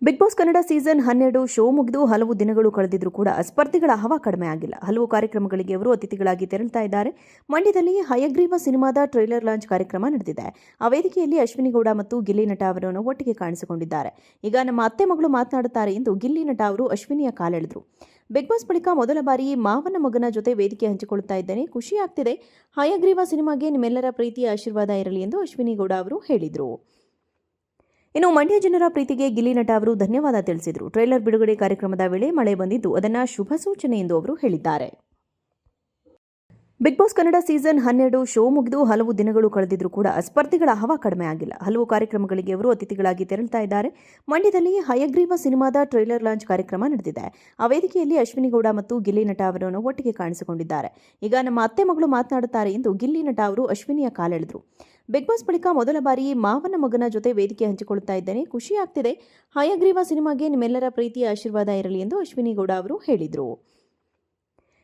Big boss Kannada season 12 show ಮುಗಿದು ಹಲವು ದಿನಗಳು ಕಳೆದಿದ್ರೂ ಕೂಡ ಸ್ಪರ್ಧಿಗಳ ಹವಾ ಕಡಿಮೆ ಆಗಿಲ್ಲ. ಹಲವು ಕಾರ್ಯಕ್ರಮಗಳಿಗೆ ಅವರು ಅತಿಥಿಗಳಾಗಿ ತೆರಳುತ್ತಾ ಇದ್ದಾರೆ. ಮಂಡ್ಯದಲ್ಲಿ ಹಯಗ್ರೀವ ಸಿನಿಮಾದ ಟ್ರೈಲರ್ ಲಾಂಚ್ ಕಾರ್ಯಕ್ರಮ ನಡೆದಿದೆ. ಆ ವೇದಿಕೆಯಲ್ಲಿ ಅಶ್ವಿನಿ ಗೌಡ ಮತ್ತು ಗಿಲ್ಲಿ ನಟ ಅವರನ್ನು ಒಟ್ಟಿಗೆ ಕಾಣಿಸಿಕೊಂಡಿದ್ದಾರೆ. ಈಗ ನಮ್ಮ ಅತ್ತೆ ಮಗಳು ಮಾತನಾಡುತ್ತಾರೆ ಎಂದು ಗಿಲ್ಲಿ ನಟ ಅವರು ಅಶ್ವಿನಿಯ ಕಾಲೆಳೆದರು. ಬಿಗ್ ಬಾಸ್ ಬಳಿಕ ಮೊದಲ ಬಾರಿ ಮಾವನ ಮಗನ ಜೊತೆ ವೇದಿಕೆ ಹಂಚಿಕೊಳ್ಳುತ್ತಾ ಇದ್ದೇನೆ, ಖುಷಿ ಆಗ್ತಿದೆ. ಹಯಗ್ರೀವ ಸಿನಿಮಾಗೆ ನಿಮ್ಮೆಲ್ಲರ ಪ್ರೀತಿಯ ಆಶೀರ್ವಾದ ಇರಲಿ ಎಂದು ಅಶ್ವಿನಿ ಗೌಡ ಅವರು ಹೇಳಿದರು. ಇನ್ನು ಮಂಡ್ಯ ಜನರ ಪ್ರೀತಿಗೆ ಗಿಲ್ಲಿ ನಟ ಅವರು ಧನ್ಯವಾದ ತಿಳಿಸಿದರು. ಟ್ರೈಲರ್ ಬಿಡುಗಡೆ ಕಾರ್ಯಕ್ರಮದ ವೇಳೆ ಮಳೆ ಬಂದಿದ್ದು ಅದನ್ನು ಶುಭ ಸೂಚನೆ ಎಂದು ಅವರು ಹೇಳಿದ್ದಾರೆ. Big boss Kannada season 12 show ಮುಗಿದು ಹಲವು ದಿನಗಳು ಕಳೆದಿದ್ರೂ ಕೂಡ ಸ್ಪರ್ಧಿಗಳ ಹವಾ ಕಡಿಮೆ ಆಗಿಲ್ಲ. ಹಲವು ಕಾರ್ಯಕ್ರಮಗಳಿಗೆ ಅವರು ಅತಿಥಿಗಳಾಗಿ ತೆರಳುತ್ತಾ ಇದ್ದಾರೆ. ಮಂಡ್ಯದಲ್ಲಿ ಹಯಗ್ರೀವ ಸಿನಿಮಾದ ಟ್ರೈಲರ್ ಲಾಂಚ್ ಕಾರ್ಯಕ್ರಮ ನಡೆದಿದೆ. ಆ ವೇದಿಕೆಯಲ್ಲಿ ಅಶ್ವಿನಿ ಗೌಡ ಮತ್ತು ಗಿಲ್ಲಿ ನಟ ಅವರನ್ನು ಒಟ್ಟಿಗೆ ಕಾಣಿಸಿಕೊಂಡಿದ್ದಾರೆ. ಈಗ ನಮ್ಮ ಅತ್ತೆ ಮಗಳು ಮಾತನಾಡುತ್ತಾರೆ ಎಂದು ಗಿಲ್ಲಿ ನಟ ಅವರು ಅಶ್ವಿನಿಯ ಕಾಲೆಳೆದರು. ಬಿಗ್ ಬಾಸ್ ಬಳಿಕ ಮೊದಲ ಬಾರಿ ಮಾವನ ಮಗನ ಜೊತೆ ವೇದಿಕೆ ಹಂಚಿಕೊಳ್ಳುತ್ತಾ ಇದ್ದೇನೆ, ಖುಷಿ ಆಗ್ತಿದೆ. ಹಯಗ್ರೀವ ಸಿನಿಮಾಗೆ ನಿಮ್ಮೆಲ್ಲರ ಪ್ರೀತಿಯ ಆಶೀರ್ವಾದ ಇರಲಿ ಎಂದು ಅಶ್ವಿನಿ ಗೌಡ ಅವರು ಹೇಳಿದರು.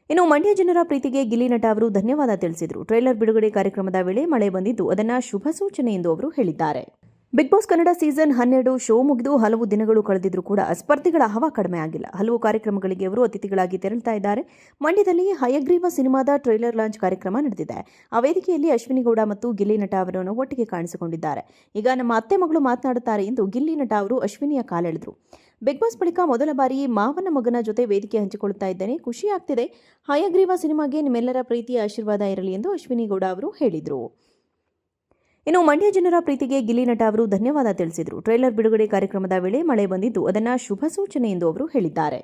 ಇನ್ನು ಮಂಡ್ಯ ಜನರ ಪ್ರೀತಿಗೆ ಗಿಲ್ಲಿ ನಟ ಅವರು ಧನ್ಯವಾದ ತಿಳಿಸಿದರು. ಟ್ರೈಲರ್ ಬಿಡುಗಡೆ ಕಾರ್ಯಕ್ರಮದ ವೇಳೆ ಮಳೆ ಬಂದಿದ್ದು ಅದನ್ನು ಶುಭ ಸೂಚನೆ ಎಂದು ಅವರು ಹೇಳಿದ್ದಾರೆ. Big boss Kannada season 12 show ಮುಗಿದು ಹಲವು ದಿನಗಳು ಕಳೆದಿದ್ರೂ ಕೂಡ ಸ್ಪರ್ಧಿಗಳ ಹವಾ ಕಡಿಮೆ ಆಗಿಲ್ಲ. ಹಲವು ಕಾರ್ಯಕ್ರಮಗಳಿಗೆ ಅವರು ಅತಿಥಿಗಳಾಗಿ ತೆರಳುತ್ತಾ ಇದ್ದಾರೆ. ಮಂಡ್ಯದಲ್ಲಿ ಹಯಗ್ರೀವ ಸಿನಿಮಾದ ಟ್ರೈಲರ್ ಲಾಂಚ್ ಕಾರ್ಯಕ್ರಮ ನಡೆದಿದೆ. ಆ ವೇದಿಕೆಯಲ್ಲಿ ಅಶ್ವಿನಿ ಗೌಡ ಮತ್ತು ಗಿಲ್ಲಿ ನಟ ಅವರನ್ನು ಒಟ್ಟಿಗೆ ಕಾಣಿಸಿಕೊಂಡಿದ್ದಾರೆ. ಈಗ ನಮ್ಮ ಅತ್ತೆ ಮಗಳು ಮಾತನಾಡುತ್ತಾರೆ ಎಂದು ಗಿಲ್ಲಿ ನಟ ಅವರು ಅಶ್ವಿನಿಯ ಕಾಲೆಳೆದರು. ಬಿಗ್ ಬಾಸ್ ಬಳಿಕ ಮೊದಲ ಬಾರಿ ಮಾವನ ಮಗನ ಜೊತೆ ವೇದಿಕೆ ಹಂಚಿಕೊಳ್ಳುತ್ತಾ ಇದ್ದೇನೆ, ಖುಷಿ ಆಗ್ತಿದೆ. ಹಯಗ್ರೀವ ಸಿನಿಮಾಗೆ ನಿಮ್ಮೆಲ್ಲರ ಪ್ರೀತಿಯ ಆಶೀರ್ವಾದ ಇರಲಿ ಎಂದು ಅಶ್ವಿನಿ ಗೌಡ ಅವರು ಹೇಳಿದರು. ಇನ್ನು ಮಂಡ್ಯ ಜನರ ಪ್ರೀತಿಗೆ ಗಿಲ್ಲಿ ನಟ ಅವರು ಧನ್ಯವಾದ ತಿಳಿಸಿದರು. ಟ್ರೈಲರ್ ಬಿಡುಗಡೆ ಕಾರ್ಯಕ್ರಮದ ವೇಳೆ ಮಳೆ ಬಂದಿದ್ದು ಅದನ್ನು ಶುಭ ಸೂಚನೆ ಎಂದು ಅವರು ಹೇಳಿದ್ದಾರೆ.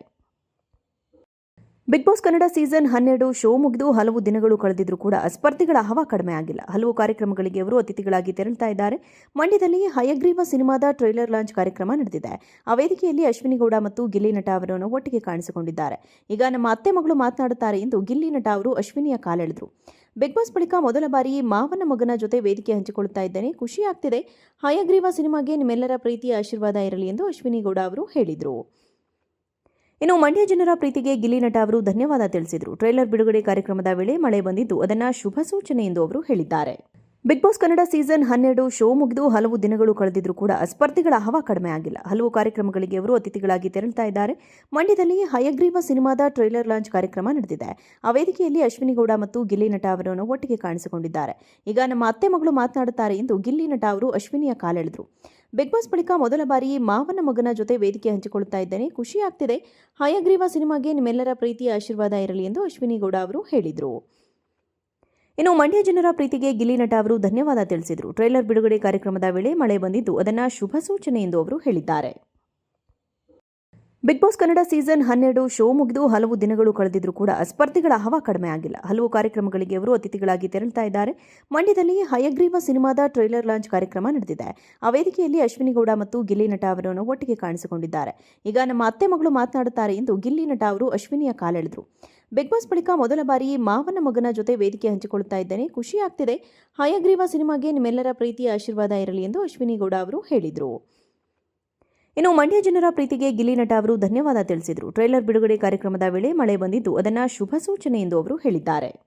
Big boss Kannada season 12 show ಮುಗಿದು ಹಲವು ದಿನಗಳು ಕಳೆದಿದ್ರೂ ಕೂಡ ಸ್ಪರ್ಧಿಗಳ ಹವಾ ಕಡಿಮೆ ಆಗಿಲ್ಲ. ಹಲವು ಕಾರ್ಯಕ್ರಮಗಳಿಗೆ ಅವರು ಅತಿಥಿಗಳಾಗಿ ತೆರಳುತ್ತಾ ಇದ್ದಾರೆ. ಮಂಡ್ಯದಲ್ಲಿ ಹಯಗ್ರೀವ ಸಿನಿಮಾದ ಟ್ರೈಲರ್ ಲಾಂಚ್ ಕಾರ್ಯಕ್ರಮ ನಡೆದಿದೆ. ಆ ವೇದಿಕೆಯಲ್ಲಿ ಅಶ್ವಿನಿ ಗೌಡ ಮತ್ತು ಗಿಲ್ಲಿ ನಟ ಅವರನ್ನು ಒಟ್ಟಿಗೆ ಕಾಣಿಸಿಕೊಂಡಿದ್ದಾರೆ. ಈಗ ನಮ್ಮ ಅತ್ತೆ ಮಗಳು ಮಾತನಾಡುತ್ತಾರೆ ಎಂದು ಗಿಲ್ಲಿ ನಟ ಅವರು ಅಶ್ವಿನಿಯ ಕಾಲೆಳೆದರು. ಬಿಗ್ ಬಾಸ್ ಬಳಿಕ ಮೊದಲ ಬಾರಿ ಮಾವನ ಮಗನ ಜೊತೆ ವೇದಿಕೆ ಹಂಚಿಕೊಳ್ಳುತ್ತಾ ಇದ್ದೇನೆ, ಖುಷಿ ಆಗ್ತಿದೆ. ಹಯಗ್ರೀವ ಸಿನಿಮಾಗೆ ನಿಮ್ಮೆಲ್ಲರ ಪ್ರೀತಿಯ ಆಶೀರ್ವಾದ ಇರಲಿ ಎಂದು ಅಶ್ವಿನಿ ಗೌಡ ಅವರು ಹೇಳಿದರು. ಇನ್ನು ಮಂಡ್ಯ ಜನರ ಪ್ರೀತಿಗೆ ಗಿಲ್ಲಿ ನಟ ಅವರು ಧನ್ಯವಾದ ತಿಳಿಸಿದರು. ಟ್ರೈಲರ್ ಬಿಡುಗಡೆ ಕಾರ್ಯಕ್ರಮದ ವೇಳೆ ಮಳೆ ಬಂದಿದ್ದು ಅದನ್ನು ಶುಭ ಸೂಚನೆ ಎಂದು ಅವರು ಹೇಳಿದ್ದಾರೆ. Big boss Kannada season 12 show ಮುಗಿದು ಹಲವು ದಿನಗಳು ಕಳೆದಿದ್ರೂ ಕೂಡ ಸ್ಪರ್ಧಿಗಳ ಹವಾ ಕಡಿಮೆ ಆಗಿಲ್ಲ. ಹಲವು ಕಾರ್ಯಕ್ರಮಗಳಿಗೆ ಅವರು ಅತಿಥಿಗಳಾಗಿ ತೆರಳುತ್ತಾ ಇದ್ದಾರೆ. ಮಂಡ್ಯದಲ್ಲಿ ಹಯಗ್ರೀವ ಸಿನಿಮಾದ ಟ್ರೈಲರ್ ಲಾಂಚ್ ಕಾರ್ಯಕ್ರಮ ನಡೆದಿದೆ. ಆ ವೇದಿಕೆಯಲ್ಲಿ ಅಶ್ವಿನಿ ಗೌಡ ಮತ್ತು ಗಿಲ್ಲಿ ನಟ ಅವರನ್ನು ಒಟ್ಟಿಗೆ ಕಾಣಿಸಿಕೊಂಡಿದ್ದಾರೆ. ಈಗ ನಮ್ಮ ಅತ್ತೆ ಮಗಳು ಮಾತನಾಡುತ್ತಾರೆ ಎಂದು ಗಿಲ್ಲಿ ನಟ ಅವರು ಅಶ್ವಿನಿಯ ಕಾಲೆಳೆದರು. ಬಿಗ್ ಬಾಸ್ ಬಳಿಕ ಮೊದಲ ಬಾರಿ ಮಾವನ ಮಗನ ಜೊತೆ ವೇದಿಕೆ ಹಂಚಿಕೊಳ್ಳುತ್ತಾ ಇದ್ದೇನೆ, ಖುಷಿ ಆಗ್ತಿದೆ. ಹಯಗ್ರೀವ ಸಿನಿಮಾಗೆ ನಿಮ್ಮೆಲ್ಲರ ಪ್ರೀತಿಯ ಆಶೀರ್ವಾದ ಇರಲಿ ಎಂದು ಅಶ್ವಿನಿ ಗೌಡ ಅವರು ಹೇಳಿದರು. ಇನ್ನು ಮಂಡ್ಯ ಜನರ ಪ್ರೀತಿಗೆ ಗಿಲ್ಲಿ ನಟ ಅವರು ಧನ್ಯವಾದ ತಿಳಿಸಿದರು. ಟ್ರೈಲರ್ ಬಿಡುಗಡೆ ಕಾರ್ಯಕ್ರಮದ ವೇಳೆ ಮಳೆ ಬಂದಿದ್ದು ಅದನ್ನು ಶುಭ ಸೂಚನೆ ಎಂದು ಅವರು ಹೇಳಿದ್ದಾರೆ. Big boss Kannada season 12 show ಮುಗಿದು ಹಲವು ದಿನಗಳು ಕಳೆದಿದ್ರೂ ಕೂಡ ಸ್ಪರ್ಧಿಗಳ ಹವಾ ಕಡಿಮೆ ಆಗಿಲ್ಲ. ಹಲವು ಕಾರ್ಯಕ್ರಮಗಳಿಗೆ ಅವರು ಅತಿಥಿಗಳಾಗಿ ತೆರಳುತ್ತಾ ಇದ್ದಾರೆ. ಮಂಡ್ಯದಲ್ಲಿ ಹಯಗ್ರೀವ ಸಿನಿಮಾದ ಟ್ರೈಲರ್ ಲಾಂಚ್ ಕಾರ್ಯಕ್ರಮ ನಡೆದಿದೆ. ಆ ವೇದಿಕೆಯಲ್ಲಿ ಅಶ್ವಿನಿ ಗೌಡ ಮತ್ತು ಗಿಲ್ಲಿ ನಟ ಅವರನ್ನು ಒಟ್ಟಿಗೆ ಕಾಣಿಸಿಕೊಂಡಿದ್ದಾರೆ. ಈಗ ನಮ್ಮ ಅತ್ತೆ ಮಗಳು ಮಾತನಾಡುತ್ತಾರೆ ಎಂದು ಗಿಲ್ಲಿ ನಟ ಅವರು ಅಶ್ವಿನಿಯ ಕಾಲೆಳೆದರು. ಬಿಗ್ ಬಾಸ್ ಬಳಿಕ ಮೊದಲ ಬಾರಿ ಮಾವನ ಮಗನ ಜೊತೆ ವೇದಿಕೆ ಹಂಚಿಕೊಳ್ಳುತ್ತಾ ಇದ್ದೇನೆ, ಖುಷಿ ಆಗ್ತಿದೆ. ಹಯಗ್ರೀವ ಸಿನಿಮಾಗೆ ನಿಮ್ಮೆಲ್ಲರ ಪ್ರೀತಿಯ ಆಶೀರ್ವಾದ ಇರಲಿ ಎಂದು ಅಶ್ವಿನಿ ಗೌಡ ಅವರು ಹೇಳಿದರು. ಇನ್ನು ಮಂಡ್ಯ ಜನರ ಪ್ರೀತಿಗೆ ಗಿಲ್ಲಿ ನಟ ಅವರು ಧನ್ಯವಾದ ತಿಳಿಸಿದರು. ಟ್ರೈಲರ್ ಬಿಡುಗಡೆ ಕಾರ್ಯಕ್ರಮದ ವೇಳೆ ಮಳೆ ಬಂದಿದ್ದು ಅದನ್ನು ಶುಭ ಸೂಚನೆ ಎಂದು ಅವರು ಹೇಳಿದ್ದಾರೆ.